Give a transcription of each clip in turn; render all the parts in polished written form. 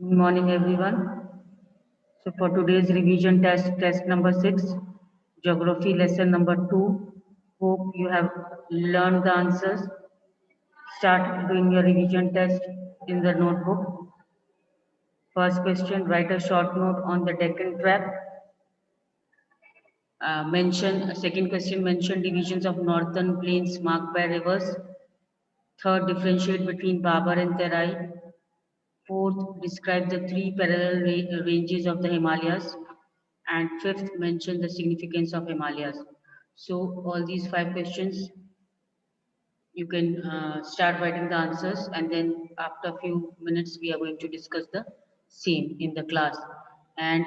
Good morning, everyone. So, for today's revision test number 6, geography lesson number 2. Hope you have learned the answers. Start doing your revision test in the notebook. First question, write a short note on the Deccan Trap. Second question, mention divisions of northern plains marked by rivers. Third, differentiate between Babar and Terai. Fourth, describe the three parallel ranges of the Himalayas. And fifth, mention the significance of Himalayas. So all these five questions, you can start writing the answers, and then after a few minutes, we are going to discuss the same in the class. And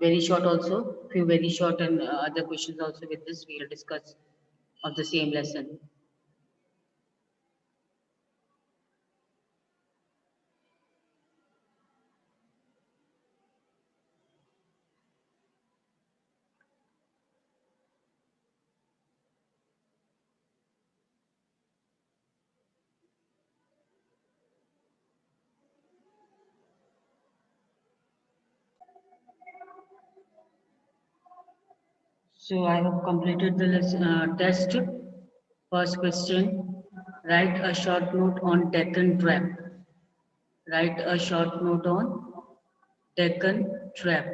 very short also, few very short and other questions also with this, we will discuss of the same lesson. So I have completed the test. First question, write a short note on Deccan Trap. Write a short note on Deccan Trap.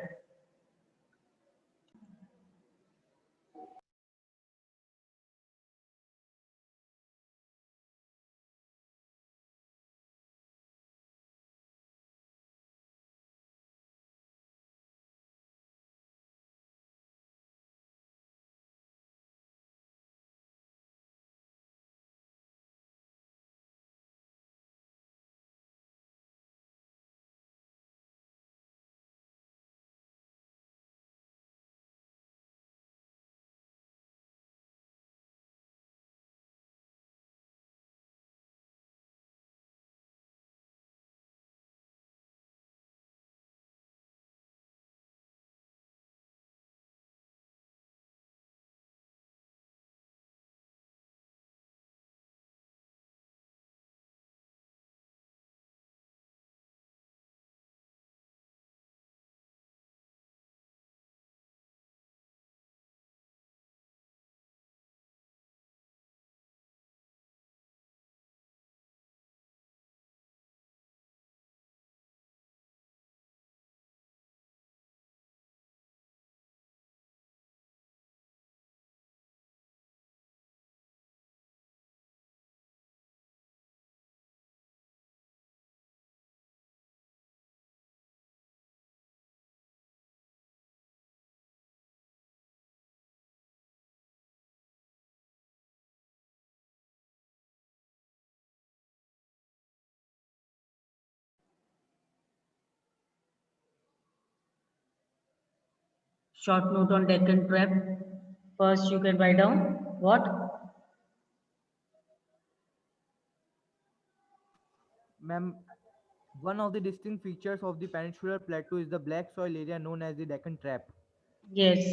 Short note on Deccan Trap. First, you can write down what? Ma'am, one of the distinct features of the peninsular plateau is the black soil area known as the Deccan Trap. Yes.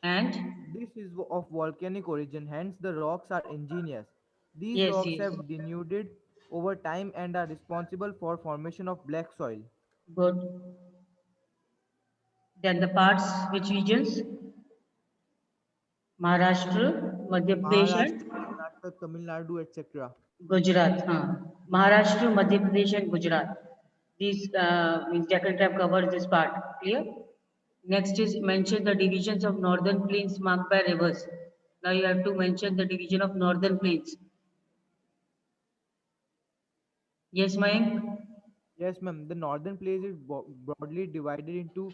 And This is of volcanic origin, hence the rocks are ingenious. These yes, rocks yes. have denuded over time and are responsible for formation of black soil. Good. Then the parts, which regions? Maharashtra, Madhya Pradesh, and Maharashtra, Karnataka, Tamil Nadu, etc. Gujarat. Maharashtra, Madhya Pradesh, and Gujarat. These means Deccan Trap covers this part. Clear? Next is mention the divisions of northern plains marked by rivers. Now you have to mention the division of northern plains. Yes, Mayank? Yes, ma'am. The northern plain is broadly divided into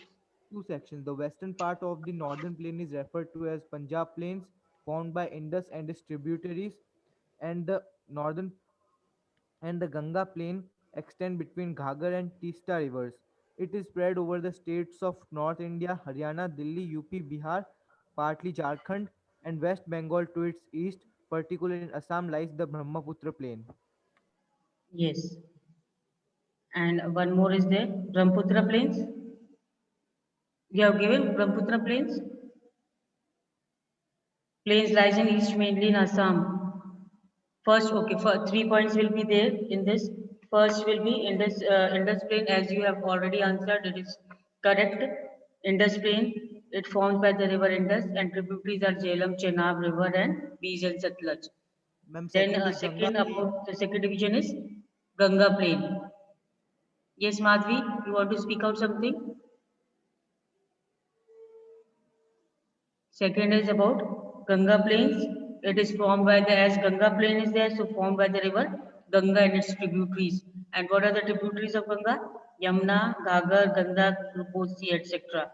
two sections. The western part of the northern plain is referred to as Punjab Plains, formed by Indus and its tributaries, and the northern and the Ganga Plain extend between Ghagar and Teesta rivers. It is spread over the states of North India, Haryana, Delhi, UP, Bihar, partly Jharkhand, and West Bengal to its east. Particularly in Assam lies the Brahmaputra Plain. Yes. And one more is there, Brahmaputra Plains. We have given Brahmaputra Plains. Plains lies in east mainly in Assam. First, okay, for 3 points will be there in this. First will be Indus Plain, as you have already answered, it is correct. Indus Plain, it formed by the river Indus, and tributaries are Jhelum, Chenab River, and Beej and Satluj. Ma'am, Then second is Ganga second Plain. about the second division is Ganga Plain. Yes, Madhvi, you want to speak out something? Second is about Ganga Plains. It is formed by the, as Ganga Plain is there, so formed by the river Ganga and its tributaries. And what are the tributaries of Ganga? Yamuna, Ghagar, Gandak, Kosi, etc.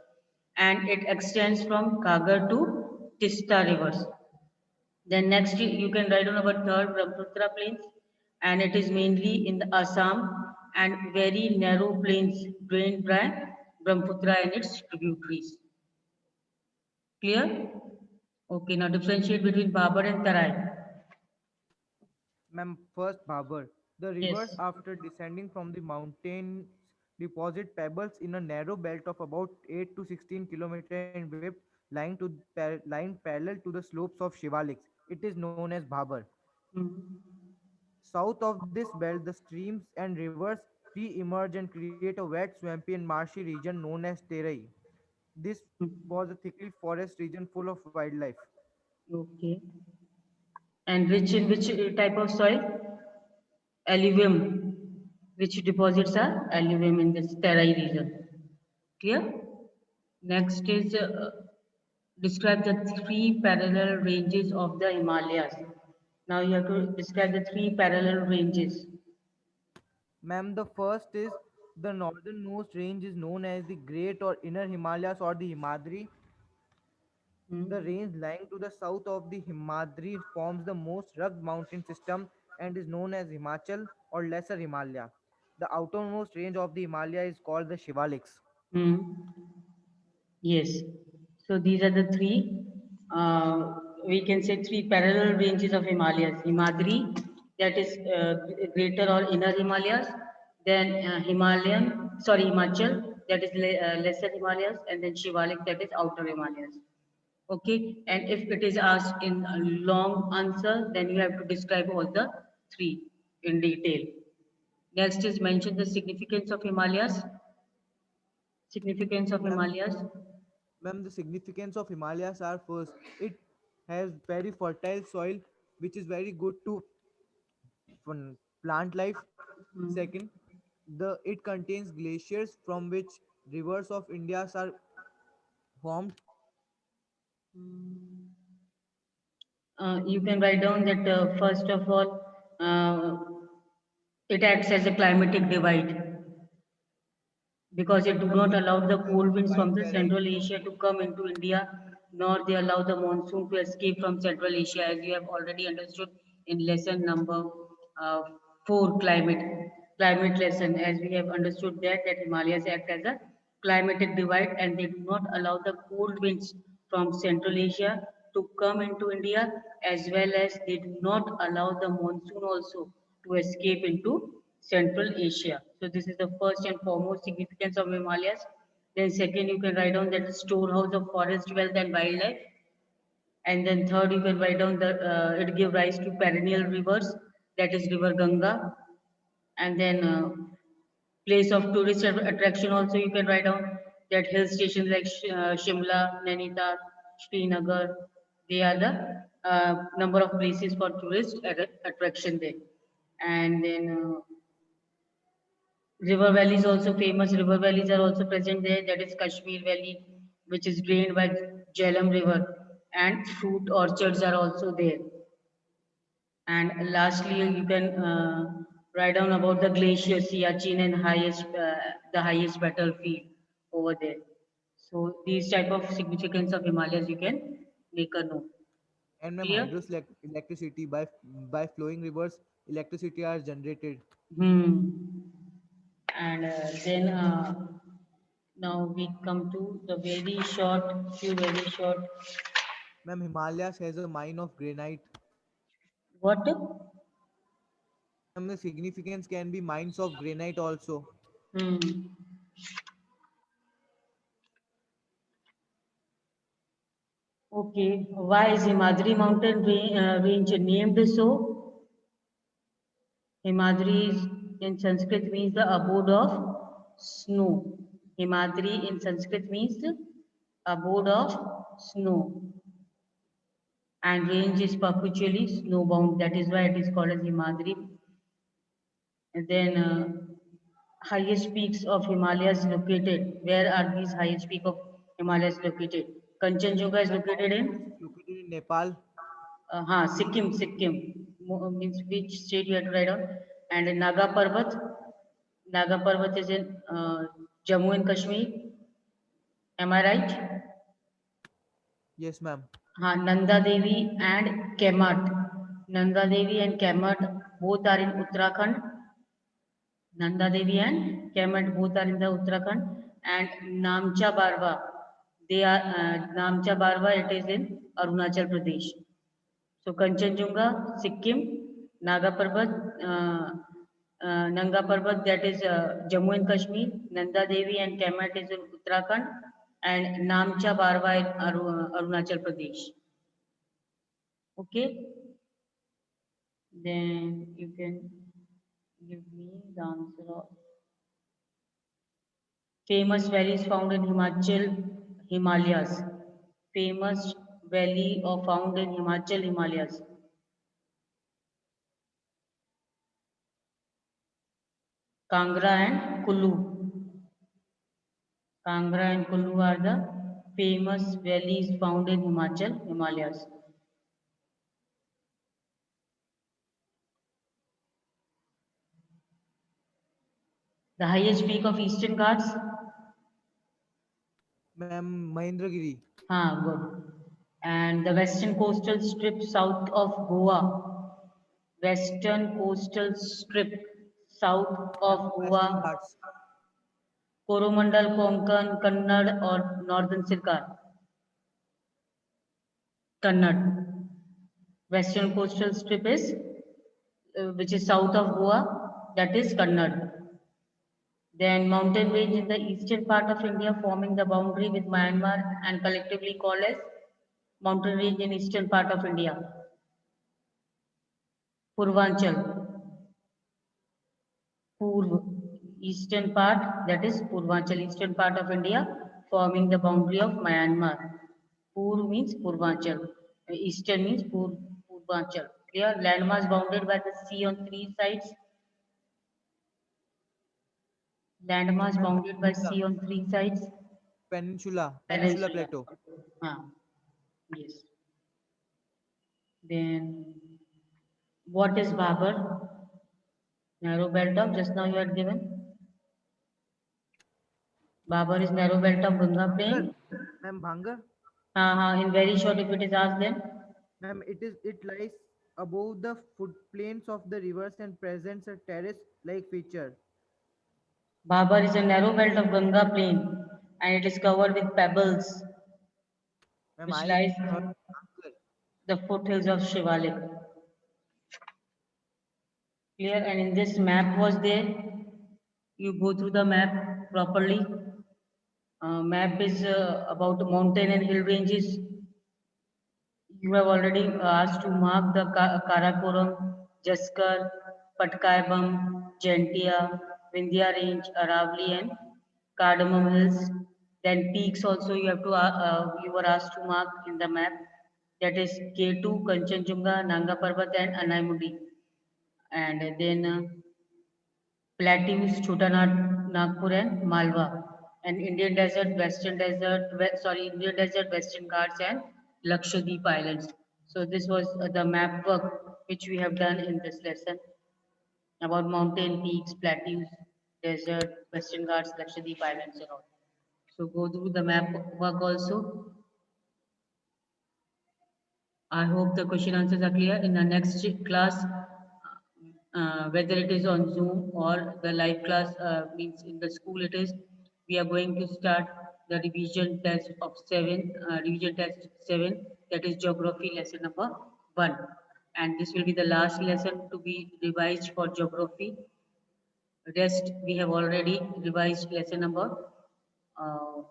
And it extends from Ghagar to Tista rivers. Then next you can write on about third Brahmaputra plains, and it is mainly in the Assam and very narrow plains drained by Brahmaputra and its tributaries. Clear? Okay, now differentiate between Babar and Tarai. Ma'am, first Bhabar. The rivers, Yes. after descending from the mountains, deposit pebbles in a narrow belt of about 8 to 16 kilometers in width, lying parallel to the slopes of Shivaliks. It is known as Bhabar. Hmm. South of this belt, the streams and rivers pre-emerge and create a wet, swampy, and marshy region known as Terai. This was a thickly forest region full of wildlife. Okay. And rich in which type of soil? Alluvium. Which deposits are alluvium in this Terai region. Clear? Next is describe the three parallel ranges of the Himalayas. Now you have to describe the three parallel ranges. Ma'am, the first is the northernmost range is known as the Great or Inner Himalayas or the Himadri. Hmm. The range lying to the south of the Himadri forms the most rugged mountain system and is known as Himachal or Lesser Himalaya. The outermost range of the Himalaya is called the Shivaliks. Hmm. Yes. So these are the three, we can say three parallel ranges of Himalayas. Himadri, that is greater or inner Himalayas. Then Himachal, that is lesser Himalayas. And then Shivalik, that is outer Himalayas. Okay. And if it is asked in a long answer, then you have to describe all the three in detail. Next is mention the significance of Himalayas. Significance of Ma'am, Himalayas. ma'am, the significance of Himalayas are first, it has very fertile soil which is very good to plant life. Hmm. Second, the it contains glaciers from which rivers of India are formed. You can write down that first of all, it acts as a climatic divide because it do Ma'am, not it allow the forms a cold winds from wide the Central variety of. Asia to come into India, nor they allow the monsoon to escape from Central Asia, as you have already understood in lesson number uh, 4, climate lesson, as we have understood that Himalayas act as a climatic divide and they do not allow the cold winds from Central Asia to come into India, as well as they do not allow the monsoon also to escape into Central Asia. So this is the first and foremost significance of Himalayas. Then second, you can write down that the storehouse of forest wealth and wildlife. And then third, you can write down that it give rise to perennial rivers, that is River Ganga. And then place of tourist attraction also you can write down that hill stations like Shimla, Nainital, Srinagar. They are the number of places for tourist attraction there. And then river valleys also famous. River valleys are also present there. That is Kashmir Valley, which is drained by Jhelum River, and fruit orchards are also there. And lastly, you can write down about the glacier Siachen and the highest battlefield over there. So these type of significance of Himalayas you can make a note. And ma'am, Clear? electricity by flowing rivers, electricity are generated. Hmm. And then now we come to the very short. Ma'am, Himalayas has a mine of granite. What? Ma'am, the significance can be mines of granite also. Hmm. Okay. Why is Himadri mountain range named so? Himadri in Sanskrit means the abode of snow. Himadri in Sanskrit means the abode of snow. And range is perpetually snowbound. That is why it is called as Himadri. And then highest peaks of Himalayas located. Where are these highest peak of Himalayas located? Kanchenjunga is located in Located in Nepal. Sikkim, Sikkim means which state you have to write on. And Naga Parbat, Naga Parbat is in Jammu and Kashmir. Am I right? Yes, ma'am. Nanda Devi and Kemat. Nanda Devi and Kemat both are in Uttarakhand. Nanda Devi and Kemat both are in the Uttarakhand. And Namcha Barwa, they are Namcha Barwa. It is in Arunachal Pradesh. So Kanchenjunga, Sikkim, Naga Parbat, Nanga Parbat, that is Jammu and Kashmir, Nanda Devi and Kemat is in Uttarakhand, and Namcha Barwa in Arunachal Pradesh. Okay, then you can give me the answer of famous valleys found in Himalayas. Famous valley or found in Himalayas. Kangra and Kullu. Kangra and Kullu are the famous valleys found in Himalayas. The highest peak of Eastern Ghats? Ma'am, Mahendragiri. Good. And the western coastal strip south of Goa. Western coastal strip south of Western Goa. Ghats. Coromandel, Konkan, Kannad or Northern Sirkar? Kannad. Western coastal strip is which is south of Goa, that is Kannad. Then mountain range in the eastern part of India forming the boundary with Myanmar and collectively called as mountain range in eastern part of India. Purvanchal, Purv, eastern part, that is Purvanchal, eastern part of India forming the boundary of Myanmar. Purv means Purvanchal, eastern means Purvanchal. Clear? Landmass bounded by the sea on three sides. Landmass Ma'am, bounded by Peninsula. sea on three sides. Peninsula Peninsula. Plateau. Yes. Then what is Babar? Narrow belt of just now you had given. Babar is narrow belt of Ganga Bhangar. plain. Ma'am, Bhangar. In very short, if it is asked then. Ma'am, it lies above the footplains of the rivers and presents a terrace-like feature. Babar is a narrow belt of Ganga plain and it is covered with pebbles Ma'am, which I lies heard Bhangar. the foothills of Shivalik. Clear? And in this map was there. You go through the map properly. Map is about mountain and hill ranges. You have already asked to mark the Karakoram, Jaskar, Patkaibam, Gentia, Vindhya Range, Aravali, and Cardamom Hills. Then peaks also you were asked to mark in the map. That is K2, Kanchenjunga, Nanga Parbat, and Anaimudi. And then plateaus, Nagpur, and Malwa. And Indian Desert, Indian Desert, Western Ghats, and Lakshadweep Islands. So this was the map work which we have done in this lesson about mountain peaks, plateaus, desert, Western Ghats, Lakshadweep Islands, and all. So go through the map work also. I hope the question answers are clear. In the next class, whether it is on Zoom or the live class means in the school it is, we are going to start the revision test of revision test 7, that is geography lesson number 1. And this will be the last lesson to be revised for geography. Rest, we have already revised lesson number uh,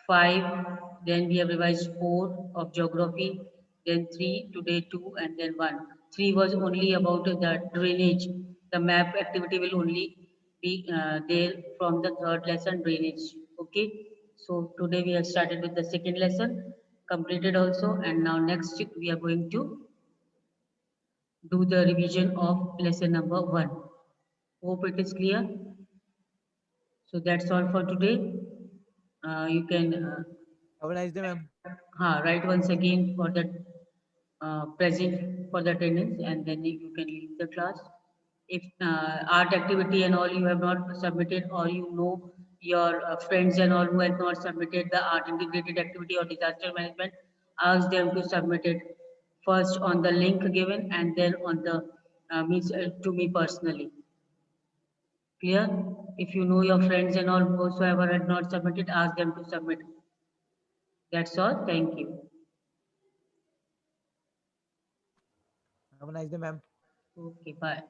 5, then we have revised 4 of geography, then 3, today 2, and then 1. 3 was only about the drainage. The map activity will only be there from the third lesson, drainage. Okay. So today we have started with the second lesson, completed also, and now next we are going to do the revision of lesson number 1. Hope it is clear. So that's all for today. You can Have a nice day, ma'am. write once again for the present for the attendance, and then you can leave the class. If art activity and all you have not submitted, or you know your friends and all who have not submitted the art integrated activity or disaster management, ask them to submit it first on the link given and then on the means to me personally. Clear? If you know your friends and all whosoever had not submitted, ask them to submit. That's all. Thank you. Have a nice day, ma'am. Okay, bye.